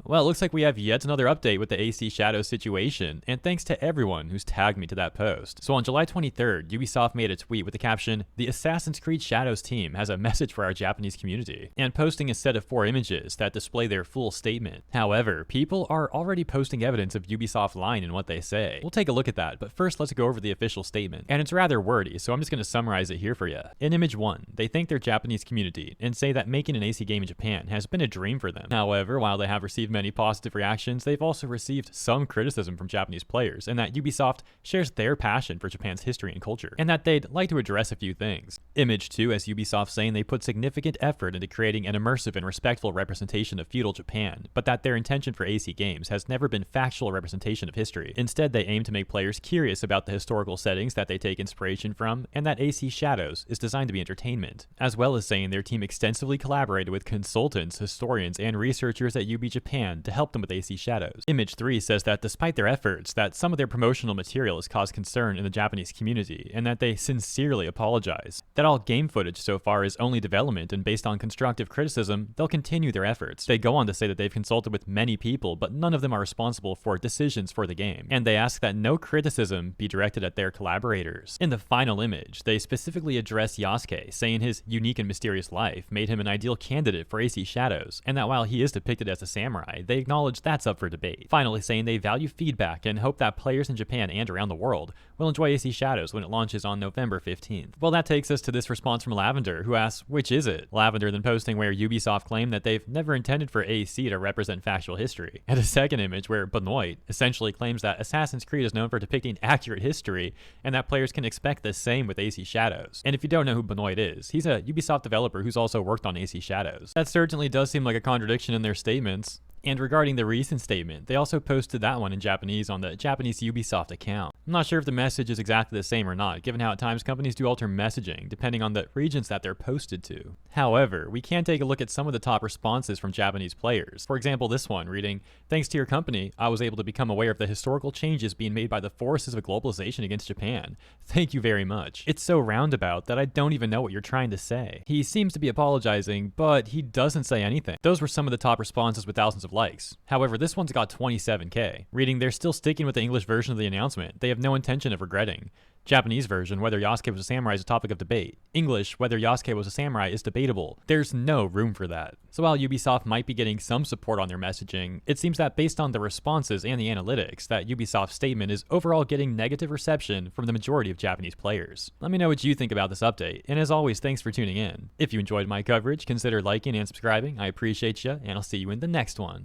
Well, it looks like we have yet another update with the AC Shadows situation, and thanks to everyone who's tagged me to that post. So on July 23rd, Ubisoft made a tweet with the caption, "The Assassin's Creed Shadows team has a message for our Japanese community," and posting a set of 4 images that display their full statement. However, people are already posting evidence of Ubisoft lying in what they say. We'll take a look at that, but first let's go over the official statement. And it's rather wordy, so I'm just going to summarize it here for you. In image 1, they thank their Japanese community and say that making an AC game in Japan has been a dream for them. However, while they have received many positive reactions, they've also received some criticism from Japanese players, and that Ubisoft shares their passion for Japan's history and culture, and that they'd like to address a few things. Image 2 has Ubisoft saying they put significant effort into creating an immersive and respectful representation of feudal Japan, but that their intention for AC games has never been factual representation of history. Instead, they aim to make players curious about the historical settings that they take inspiration from, and that AC Shadows is designed to be entertainment, as well as saying their team extensively collaborated with consultants, historians, and researchers at UB Japan to help them with AC Shadows. Image 3 says that despite their efforts, that some of their promotional material has caused concern in the Japanese community, and that they sincerely apologize. That all game footage so far is only development, and based on constructive criticism, they'll continue their efforts. They go on to say that they've consulted with many people, but none of them are responsible for decisions for the game, and they ask that no criticism be directed at their collaborators. In the final image, they specifically address Yasuke, saying his unique and mysterious life made him an ideal candidate for AC Shadows, and that while he is depicted as a samurai, they acknowledge that's up for debate. Finally saying they value feedback and hope that players in Japan and around the world will enjoy AC Shadows when it launches on November 15th. Well, that takes us to this response from Lavender, who asks, which is it? Lavender then posting where Ubisoft claimed that they've never intended for AC to represent factual history, and a second image where Benoit essentially claims that Assassin's Creed is known for depicting accurate history, and that players can expect the same with AC Shadows. And if you don't know who Benoit is, he's a Ubisoft developer who's also worked on AC Shadows. That certainly does seem like a contradiction in their statements. And regarding the recent statement, they also posted that one in Japanese on the Japanese Ubisoft account. I'm not sure if the message is exactly the same or not, given how at times companies do alter messaging depending on the regions that they're posted to. However, we can take a look at some of the top responses from Japanese players. For example, this one reading, "Thanks to your company, I was able to become aware of the historical changes being made by the forces of globalization against Japan. Thank you very much." It's so roundabout that I don't even know what you're trying to say. He seems to be apologizing, but he doesn't say anything. Those were some of the top responses with thousands of likes. However, this one's got 27k. Reading, "They're still sticking with the English version of the announcement. They have no intention of regretting. Japanese version, whether Yasuke was a samurai is a topic of debate. English, whether Yasuke was a samurai is debatable. There's no room for that." So while Ubisoft might be getting some support on their messaging, it seems that based on the responses and the analytics, that Ubisoft's statement is overall getting negative reception from the majority of Japanese players. Let me know what you think about this update, and as always, thanks for tuning in. If you enjoyed my coverage, consider liking and subscribing. I appreciate you, and I'll see you in the next one.